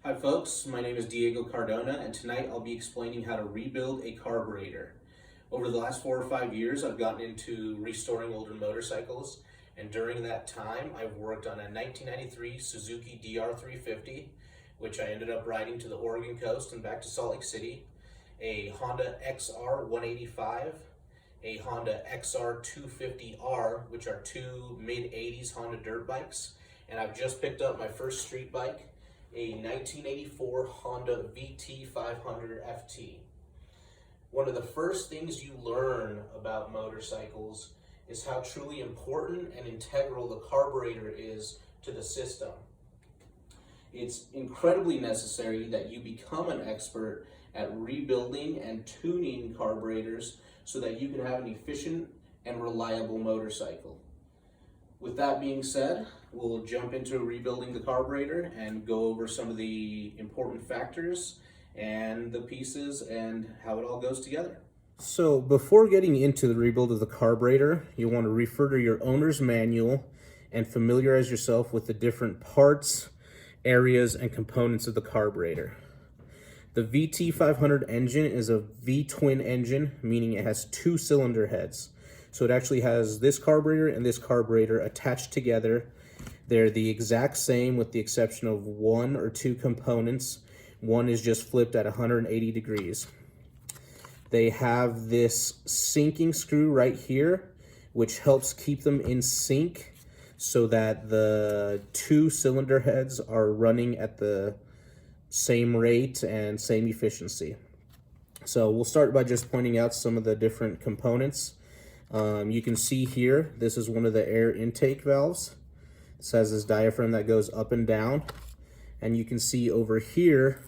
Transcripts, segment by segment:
Hi folks, my name is Diego Cardona and tonight I'll be explaining how to rebuild a carburetor. Over the last 4 or 5 years I've gotten into restoring older motorcycles, and during that time I've worked on a 1993 Suzuki DR350, which I ended up riding to the Oregon coast and back to Salt Lake City, a Honda XR185, a Honda XR250R, which are two mid-80s Honda dirt bikes, and I've just picked up my first street bike, a 1984 Honda VT500 FT. One of the first things you learn about motorcycles is how truly important and integral the carburetor is to the system. It's incredibly necessary that you become an expert at rebuilding and tuning carburetors so that you can have an efficient and reliable motorcycle. With that being said, we'll jump into rebuilding the carburetor and go over some of the important factors and the pieces and how it all goes together. So before getting into the rebuild of the carburetor, you want to refer to your owner's manual and familiarize yourself with the different parts, areas, and components of the carburetor. The VT500 engine is a V-twin engine, meaning it has two cylinder heads. So it actually has this carburetor and this carburetor attached together. They're the exact same with the exception of one or two components. One is just flipped at 180 degrees. They have this sinking screw right here, which helps keep them in sync so that the two cylinder heads are running at the same rate and same efficiency. So we'll start by just pointing out some of the different components. You can see here, this is one of the air intake valves. This has this diaphragm that goes up and down. And you can see over here,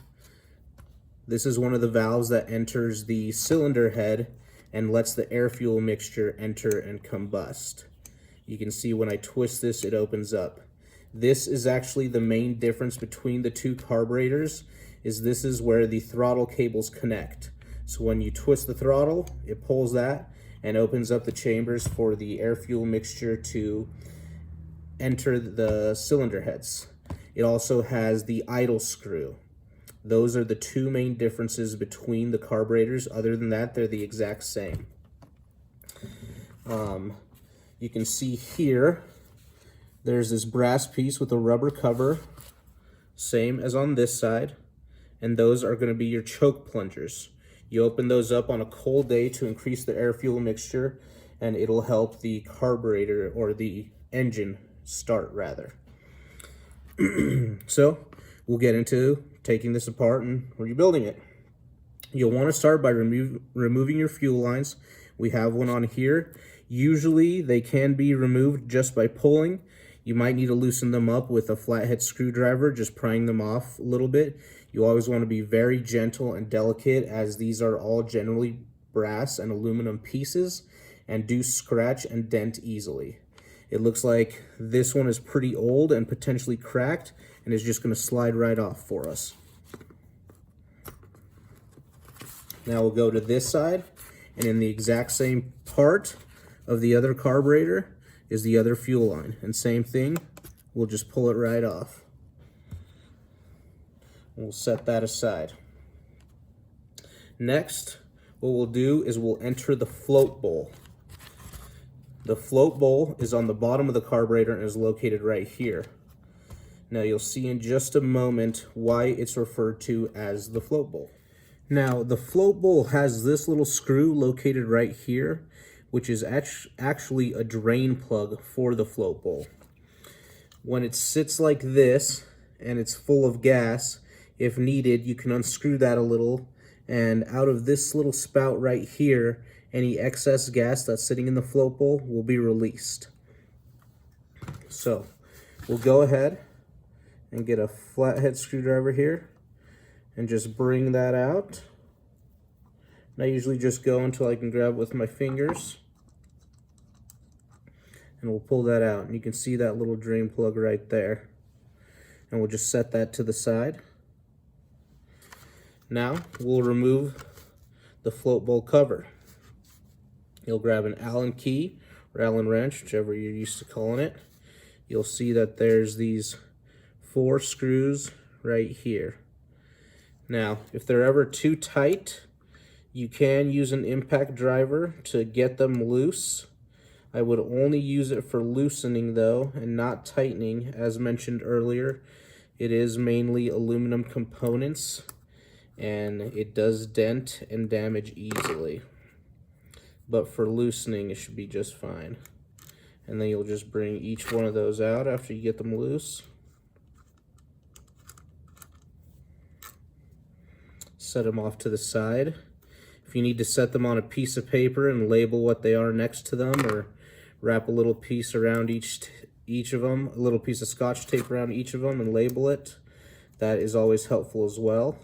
this is one of the valves that enters the cylinder head and lets the air-fuel mixture enter and combust. You can see when I twist this, it opens up. This is actually the main difference between the two carburetors, is this is where the throttle cables connect. So when you twist the throttle, it pulls that and opens up the chambers for the air-fuel mixture to enter the cylinder heads. It also has the idle screw. Those are the two main differences between the carburetors. Other than that, they're the exact same. You can see here, there's this brass piece with a rubber cover, same as on this side, and those are going to be your choke plungers. You open those up on a cold day to increase the air-fuel mixture, and it'll help the carburetor, or the engine, start rather. So we'll get into taking this apart and rebuilding it. You'll want to start by removing your fuel lines. We have one on here. Usually they can be removed just by pulling. You might need to loosen them up with a flathead screwdriver, just prying them off a little bit. You always want to be very gentle and delicate, as these are all generally brass and aluminum pieces and do scratch and dent easily. It looks like this one is pretty old and potentially cracked and is just going to slide right off for us. Now we'll go to this side, and in the exact same part of the other carburetor is the other fuel line, and same thing, we'll just pull it right off. We'll set that aside. Next, what we'll do is we'll enter the float bowl. The float bowl is on the bottom of the carburetor and is located right here. Now you'll see in just a moment why it's referred to as the float bowl. Now the float bowl has this little screw located right here, which is actually a drain plug for the float bowl. When it sits like this and it's full of gas, if needed, you can unscrew that a little, and out of this little spout right here, any excess gas that's sitting in the float bowl will be released. So we'll go ahead and get a flathead screwdriver here and just bring that out. And I usually just go until I can grab it with my fingers, and we'll pull that out, and you can see that little drain plug right there, and we'll just set that to the side. Now we'll remove the float bowl cover. You'll grab an Allen key or Allen wrench, whichever you're used to calling it. You'll see that there's these 4 screws right here. Now, if they're ever too tight, you can use an impact driver to get them loose. I would only use it for loosening though, and not tightening. As mentioned earlier, it is mainly aluminum components, and it does dent and damage easily. But for loosening, it should be just fine. And then you'll just bring each one of those out after you get them loose. Set them off to the side. If you need to set them on a piece of paper and label what they are next to them, or wrap a little piece around each of them, a little piece of Scotch tape around each of them and label it, that is always helpful as well.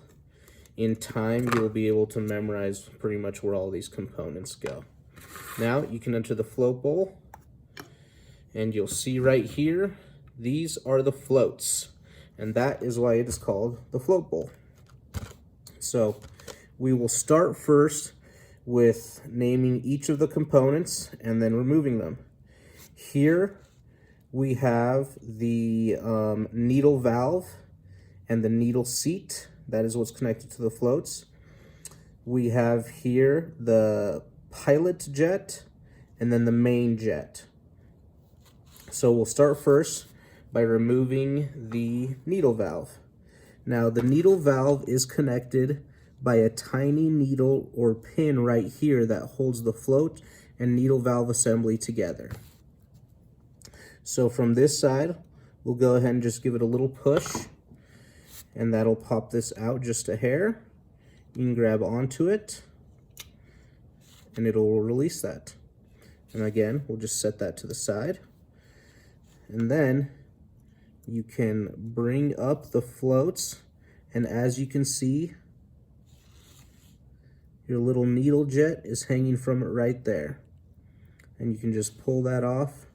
In time, you'll be able to memorize pretty much where all these components go. Now you can enter the float bowl, and you'll see right here, these are the floats, and that is why it is called the float bowl. So we will start first with naming each of the components and then removing them. Here we have the needle valve and the needle seat. That is what's connected to the floats. We have here the pilot jet and then the main jet. So we'll start first by removing the needle valve. Now the needle valve is connected by a tiny needle or pin right here that holds the float and needle valve assembly together. So from this side, we'll go ahead and just give it a little push, and that'll pop this out just a hair. You can grab onto it, and it'll release that. And again, we'll just set that to the side. And then you can bring up the floats, and as you can see, your little needle jet is hanging from it right there. And you can just pull that off,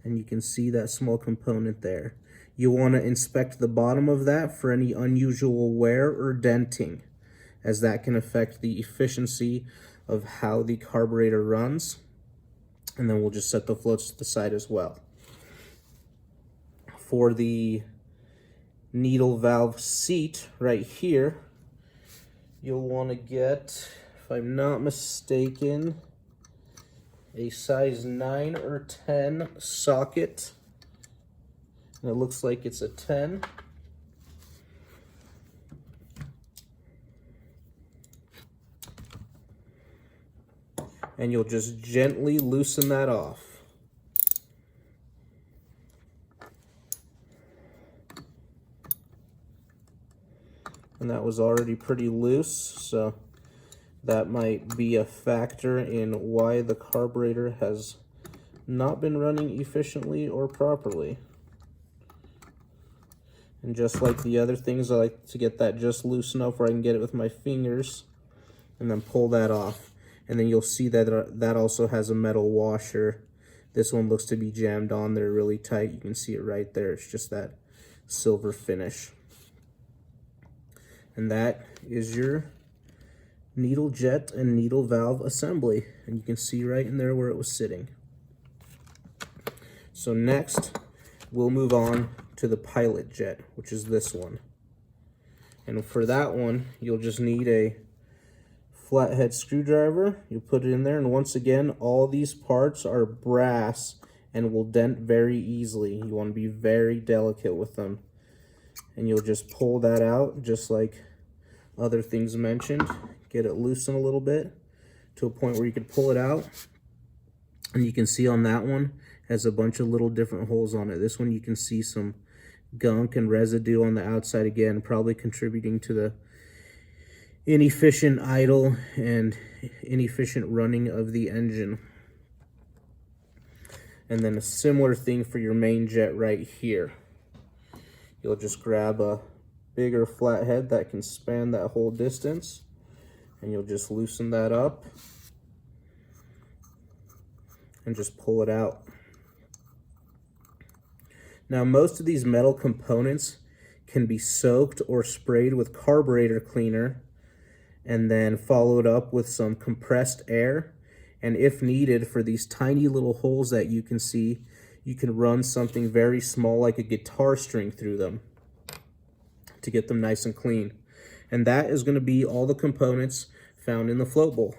and you can see that small component there. You want to inspect the bottom of that for any unusual wear or denting, as that can affect the efficiency of how the carburetor runs. And then we'll just set the floats to the side as well. For the needle valve seat right here, you'll want to get, if I'm not mistaken, a size 9 or 10 socket. And it looks like it's a 10. And you'll just gently loosen that off. And that was already pretty loose, so that might be a factor in why the carburetor has not been running efficiently or properly. And just like the other things, I like to get that just loose enough where I can get it with my fingers and then pull that off. And then you'll see that that also has a metal washer. This one looks to be jammed on there really tight. You can see it right there. It's just that silver finish. And that is your needle jet and needle valve assembly. And you can see right in there where it was sitting. So next, we'll move on to the pilot jet, which is this one. And for that one, you'll just need a flathead screwdriver. You put it in there, and once again, all these parts are brass and will dent very easily. You want to be very delicate with them. And you'll just pull that out just like other things mentioned. Get it loosened a little bit to a point where you could pull it out. And you can see on that one has a bunch of little different holes on it. This one you can see some gunk and residue on the outside again, probably contributing to the inefficient idle and inefficient running of the engine. And then a similar thing for your main jet right here. You'll just grab a bigger flathead that can span that whole distance, and you'll just loosen that up and just pull it out. Now, most of these metal components can be soaked or sprayed with carburetor cleaner and then followed up with some compressed air. And if needed, for these tiny little holes that you can see, you can run something very small like a guitar string through them. to get them nice and clean. And that is going to be all the components found in the float bowl.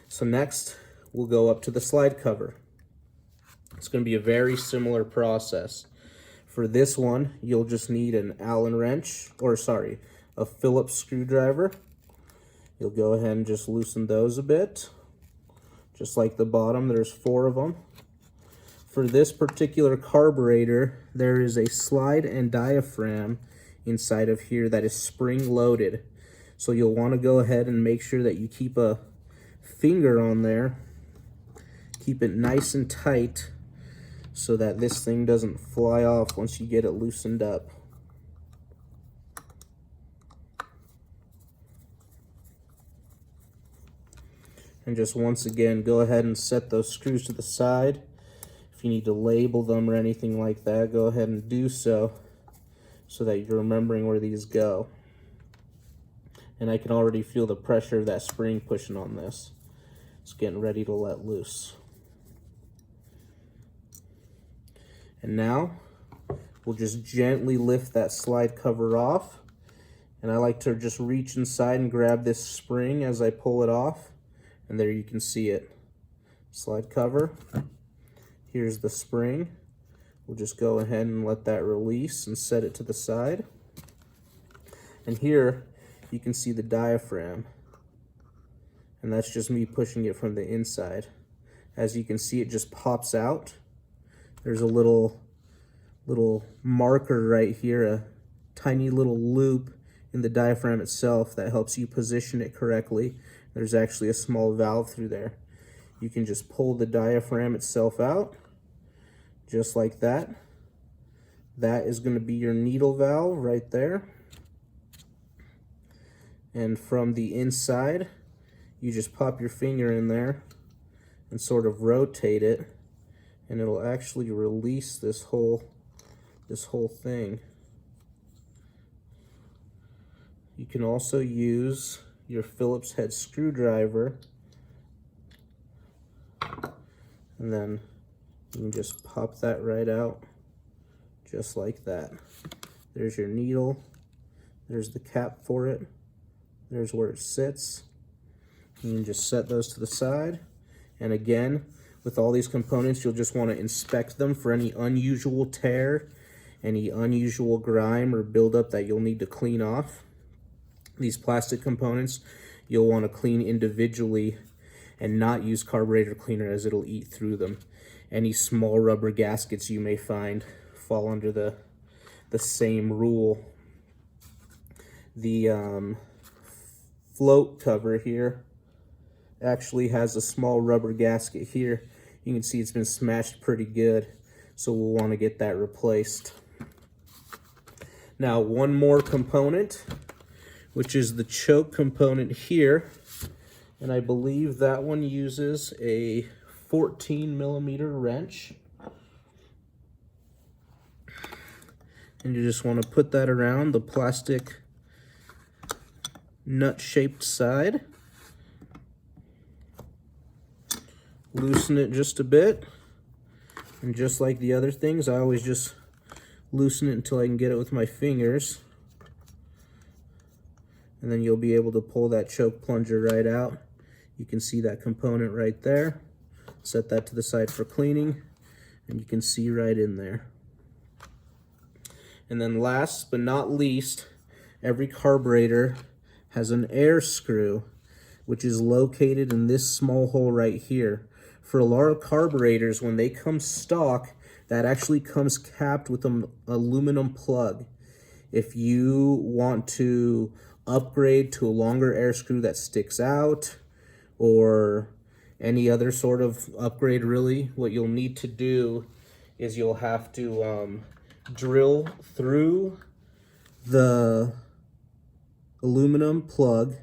So next, we'll go up to the slide cover. It's going to be a very similar process. For this one, you'll just need an Allen wrench, a Phillips screwdriver. You'll go ahead and just loosen those a bit. Just like the bottom, there's 4 of them. For this particular carburetor, there is a slide and diaphragm inside of here that is spring loaded. So you'll want to go ahead and make sure that you keep a finger on there. Keep it nice and tight so that this thing doesn't fly off once you get it loosened up. And just once again, go ahead and set those screws to the side. If you need to label them or anything like that, go ahead and do so that you're remembering where these go. And I can already feel the pressure of that spring pushing on this. It's getting ready to let loose. And now, we'll just gently lift that slide cover off. And I like to just reach inside and grab this spring as I pull it off. And there you can see it. Slide cover. Here's the spring. We'll just go ahead and let that release and set it to the side. And here, you can see the diaphragm. And that's just me pushing it from the inside. As you can see, it just pops out. There's a little marker right here, a tiny little loop in the diaphragm itself that helps you position it correctly. There's actually a small valve through there. You can just pull the diaphragm itself out, just like that. That is going to be your needle valve right there. And from the inside, you just pop your finger in there and sort of rotate it, and it'll actually release this whole thing. You can also use your Phillips head screwdriver, and then you can just pop that right out, just like that. There's your needle, there's the cap for it, there's where it sits. You can just set those to the side. And again, with all these components, you'll just want to inspect them for any unusual tear, any unusual grime or buildup that you'll need to clean off. These plastic components, you'll want to clean individually and not use carburetor cleaner, as it'll eat through them. Any small rubber gaskets you may find fall under the same rule. The float cover here actually has a small rubber gasket here. You can see it's been smashed pretty good, so we'll want to get that replaced. Now, one more component, which is the choke component here, and I believe that one uses a 14mm wrench. And you just want to put that around the plastic nut-shaped side. Loosen it just a bit, and just like the other things, I always just loosen it until I can get it with my fingers, and then you'll be able to pull that choke plunger right out. You can see that component right there. Set that to the side for cleaning, and you can see right in there. And then last but not least, every carburetor has an air screw, which is located in this small hole right here. For a lot of carburetors, when they come stock, that actually comes capped with an aluminum plug. If you want to upgrade to a longer air screw that sticks out, or any other sort of upgrade really, what you'll need to do is you'll have to drill through the aluminum plug,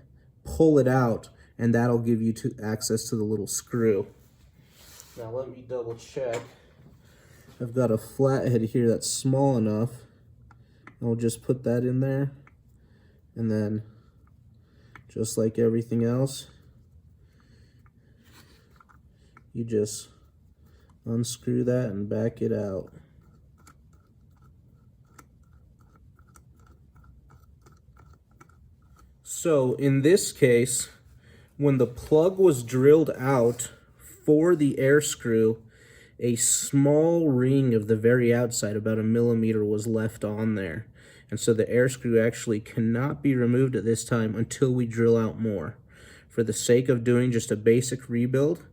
pull it out, and that'll give you access to the little screw. Now let me double check. I've got a flathead here that's small enough. I'll just put that in there, and then just like everything else, you just unscrew that and back it out. So in this case, when the plug was drilled out for the air screw, a small ring of the very outside, about 1 millimeter, was left on there. And so the air screw actually cannot be removed at this time until we drill out more. For the sake of doing just a basic rebuild,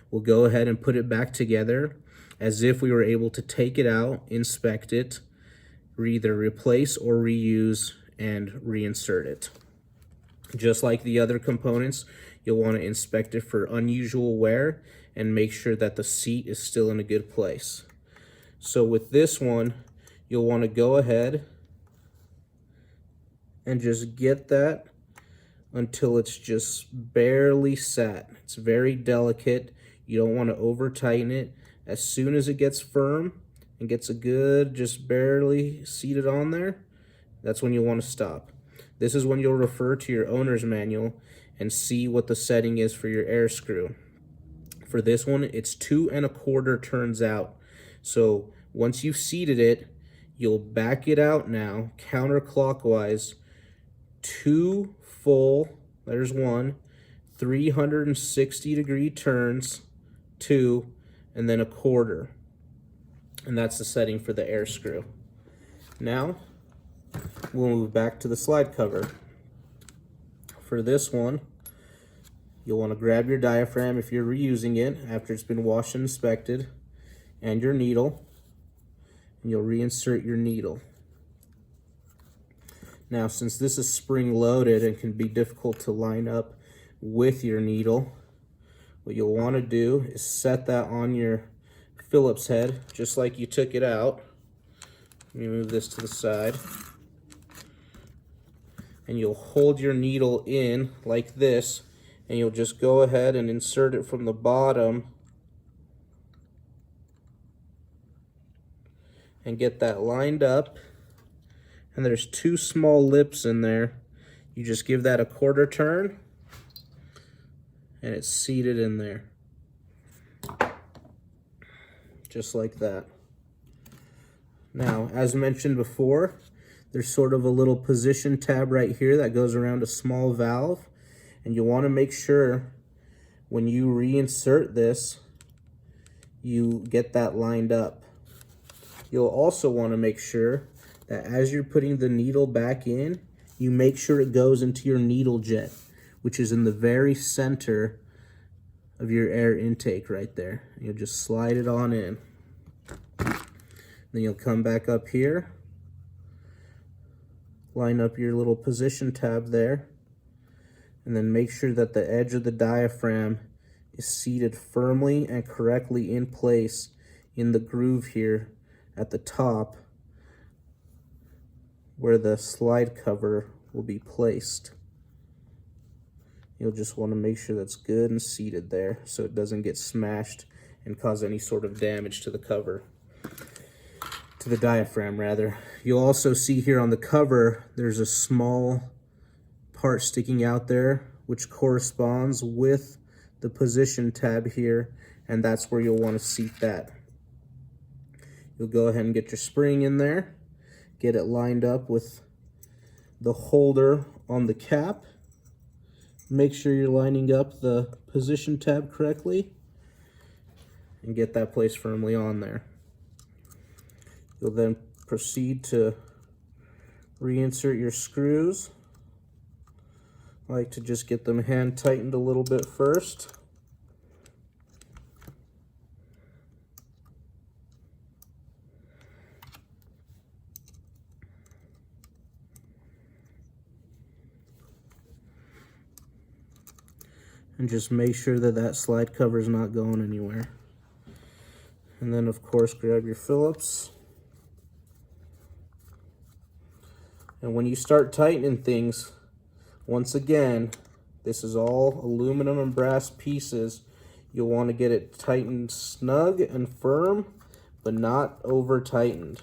we'll go ahead and put it back together as if we were able to take it out, inspect it, either replace or reuse, and reinsert it. Just like the other components, you'll want to inspect it for unusual wear and make sure that the seat is still in a good place. So with this one, you'll want to go ahead and just get that until it's just barely set. It's very delicate. You don't want to over tighten it. As soon as it gets firm and gets a good, just barely seated on there, that's when you'll want to stop. This is when you'll refer to your owner's manual and see what the setting is for your air screw. For this one, it's 2 1/4 turns out. So once you've seated it, you'll back it out now, counterclockwise, 2 full, there's 1, 360-degree turns, 2, and then 1/4. And that's the setting for the air screw. Now, we'll move back to the slide cover. For this one, you'll want to grab your diaphragm if you're reusing it after it's been washed and inspected, and your needle, and you'll reinsert your needle. Now, since this is spring loaded and can be difficult to line up with your needle, what you'll want to do is set that on your Phillips head, just like you took it out. Let me move this to the side. And you'll hold your needle in like this, and you'll just go ahead and insert it from the bottom and get that lined up. And there's 2 small lips in there. You just give that a 1/4 turn and it's seated in there. Just like that. Now, as mentioned before, there's sort of a little position tab right here that goes around a small valve, and you want to make sure when you reinsert this, you get that lined up. You'll also want to make sure that as you're putting the needle back in, you make sure it goes into your needle jet, which is in the very center of your air intake right there. You'll just slide it on in. Then you'll come back up here, line up your little position tab there, and then make sure that the edge of the diaphragm is seated firmly and correctly in place in the groove here at the top where the slide cover will be placed. You'll just want to make sure that's good and seated there so it doesn't get smashed and cause any sort of damage to the cover. To the diaphragm, rather. You'll also see here on the cover, there's a small part sticking out there, which corresponds with the position tab here, and that's where you'll want to seat that. You'll go ahead and get your spring in there, get it lined up with the holder on the cap. Make sure you're lining up the position tab correctly, and get that placed firmly on there. You'll then proceed to reinsert your screws. I like to just get them hand tightened a little bit first. And just make sure that that slide cover is not going anywhere. And then, of course, grab your Phillips. And when you start tightening things, once again, this is all aluminum and brass pieces. You'll want to get it tightened snug and firm, but not over tightened.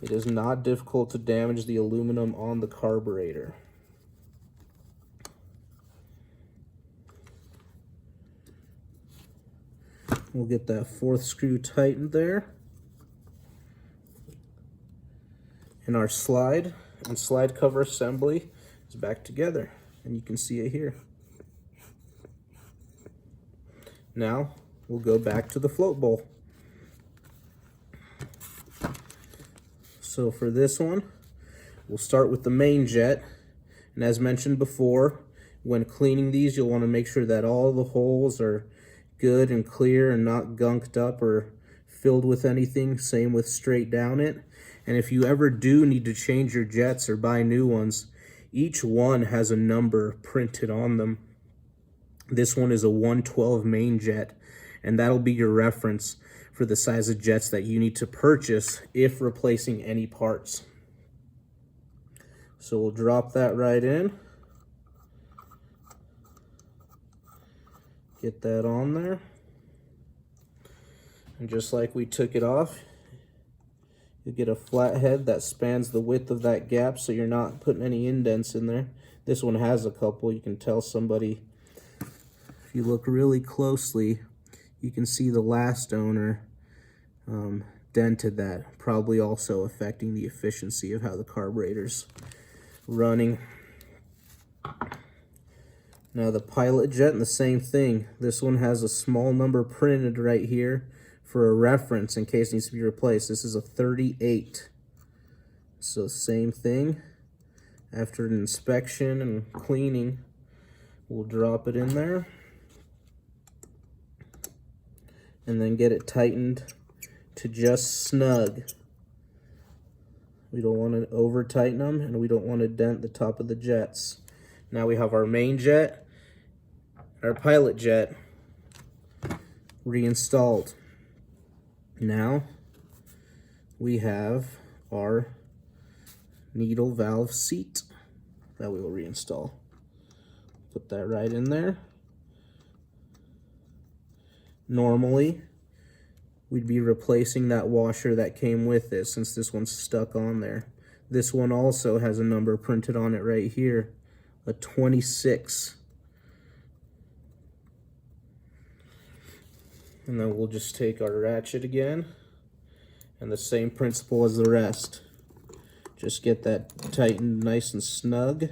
It is not difficult to damage the aluminum on the carburetor. We'll get that 4th screw tightened there. And our slide and slide cover assembly is back together, and you can see it here. Now we'll go back to the float bowl. So for this one, we'll start with the main jet, and as mentioned before, when cleaning these, you'll want to make sure that all the holes are good and clear and not gunked up or filled with anything. Same with straight down it. And if you ever do need to change your jets or buy new ones, each one has a number printed on them. This one is a 112 main jet, and that'll be your reference for the size of jets that you need to purchase if replacing any parts. So we'll drop that right in. Get that on there. And just like we took it off, you get a flat head that spans the width of that gap, so you're not putting any indents in there. This one has a couple. You can tell somebody, if you look really closely, you can see the last owner dented that, probably also affecting the efficiency of how the carburetor's running. Now the pilot jet, and the same thing. This one has a small number printed right here for a reference in case it needs to be replaced. This is a 38. So same thing. After an inspection and cleaning, we'll drop it in there and then get it tightened to just snug. We don't want to over tighten them, and we don't want to dent the top of the jets. Now we have our main jet, our pilot jet reinstalled. Now we have our needle valve seat that we will reinstall. Put that right in there. Normally, we'd be replacing that washer that came with this, since this one's stuck on there. This one also has a number printed on it right here, a 26. And then we'll just take our ratchet again, and the same principle as the rest. Just get that tightened nice and snug,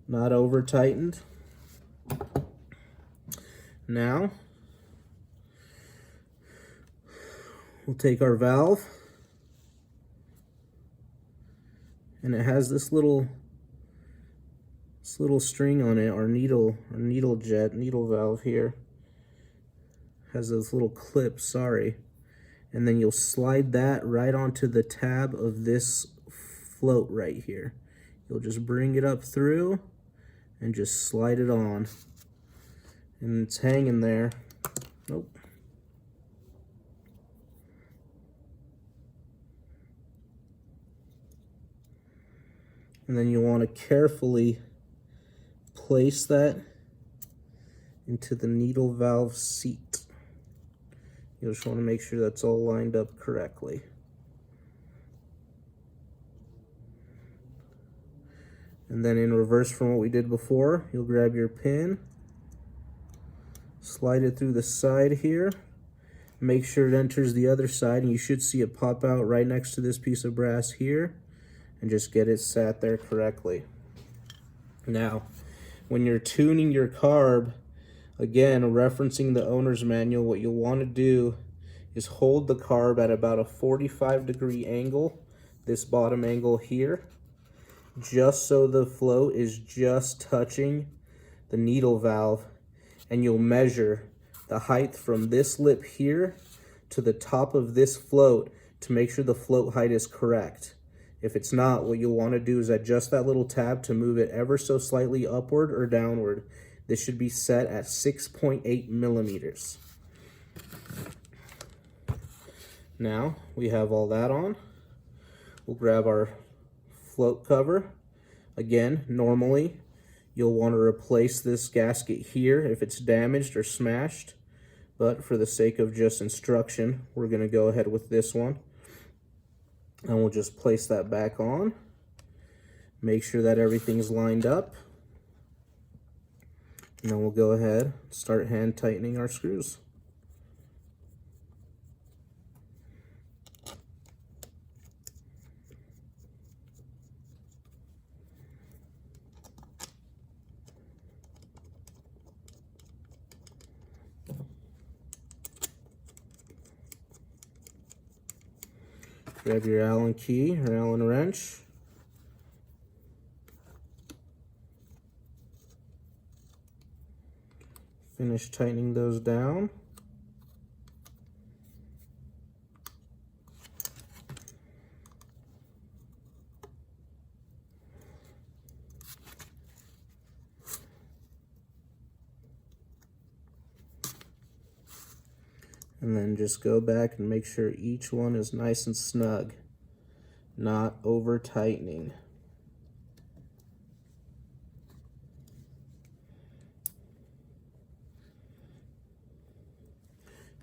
not over tightened. Now, we'll take our valve, and it has this little string on it, our needle valve here has this little clip, and then you'll slide that right onto the tab of this float right here. You'll just bring it up through and just slide it on, and it's hanging there. Nope. And then you want to carefully place that into the needle valve seat. You just want to make sure that's all lined up correctly. And then in reverse from what we did before, you'll grab your pin, slide it through the side here, make sure it enters the other side, and you should see it pop out right next to this piece of brass here, and just get it sat there correctly. Now, when you're tuning your carb, again, referencing the owner's manual, what you'll want to do is hold the carb at about a 45-degree angle, this bottom angle here, just so the float is just touching the needle valve, and you'll measure the height from this lip here to the top of this float to make sure the float height is correct. If it's not, what you'll want to do is adjust that little tab to move it ever so slightly upward or downward. This should be set at 6.8 millimeters. Now we have all that on. We'll grab our float cover. Again, normally you'll want to replace this gasket here if it's damaged or smashed, but for the sake of just instruction, we're going to go ahead with this one. And we'll just place that back on. Make sure that everything's lined up. And then we'll go ahead and start hand tightening our screws. Grab your Allen key or Allen wrench. Finish tightening those down. And then just go back and make sure each one is nice and snug, not over tightening.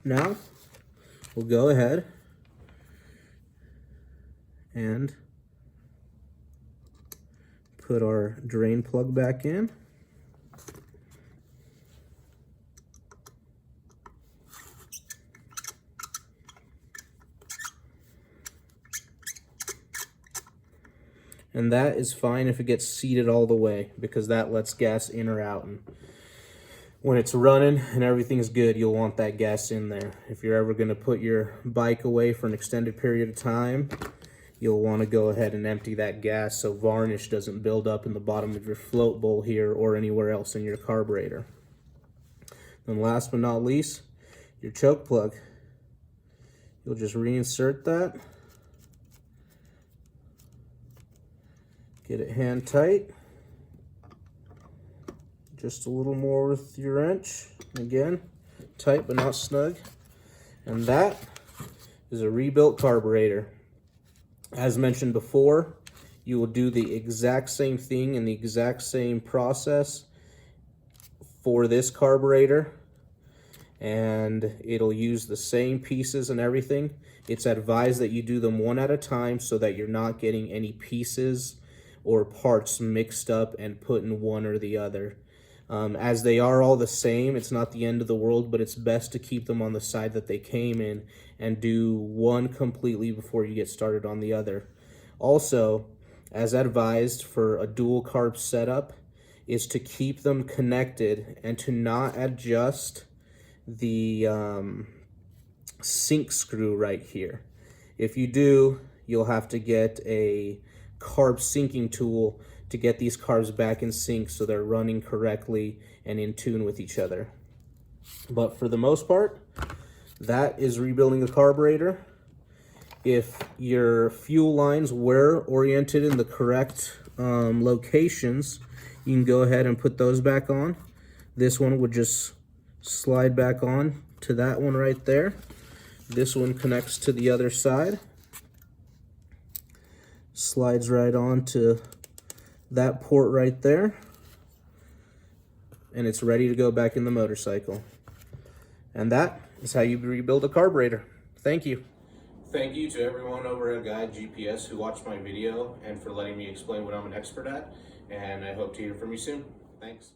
Now, we'll go ahead and put our drain plug back in. And that is fine if it gets seated all the way, because that lets gas in or out. And when it's running and everything's good, you'll want that gas in there. If you're ever going to put your bike away for an extended period of time, you'll want to go ahead and empty that gas so varnish doesn't build up in the bottom of your float bowl here or anywhere else in your carburetor. And last but not least, your choke plug. You'll just reinsert that. Get it hand tight. Just a little more with your wrench. Again, tight but not snug. And that is a rebuilt carburetor. As mentioned before, you will do the exact same thing in the exact same process for this carburetor, and it'll use the same pieces and everything. It's advised that you do them one at a time so that you're not getting any pieces or parts mixed up and put in one or the other. As they are all the same, it's not the end of the world, but it's best to keep them on the side that they came in and do one completely before you get started on the other. Also, as advised for a dual carb setup, is to keep them connected and to not adjust the sync screw right here. If you do, you'll have to get a carb syncing tool to get these carbs back in sync so they're running correctly and in tune with each other. But for the most part, that is rebuilding a carburetor. If your fuel lines were oriented in the correct locations, you can go ahead and put those back on. This one would just slide back on to that one right there. This one connects to the other side. Slides right on to that port right there, and it's ready to go back in the motorcycle. And that is how you rebuild a carburetor. Thank you. Thank you to everyone over at Gaia GPS who watched my video and for letting me explain what I'm an expert at, and I hope to hear from you soon. Thanks.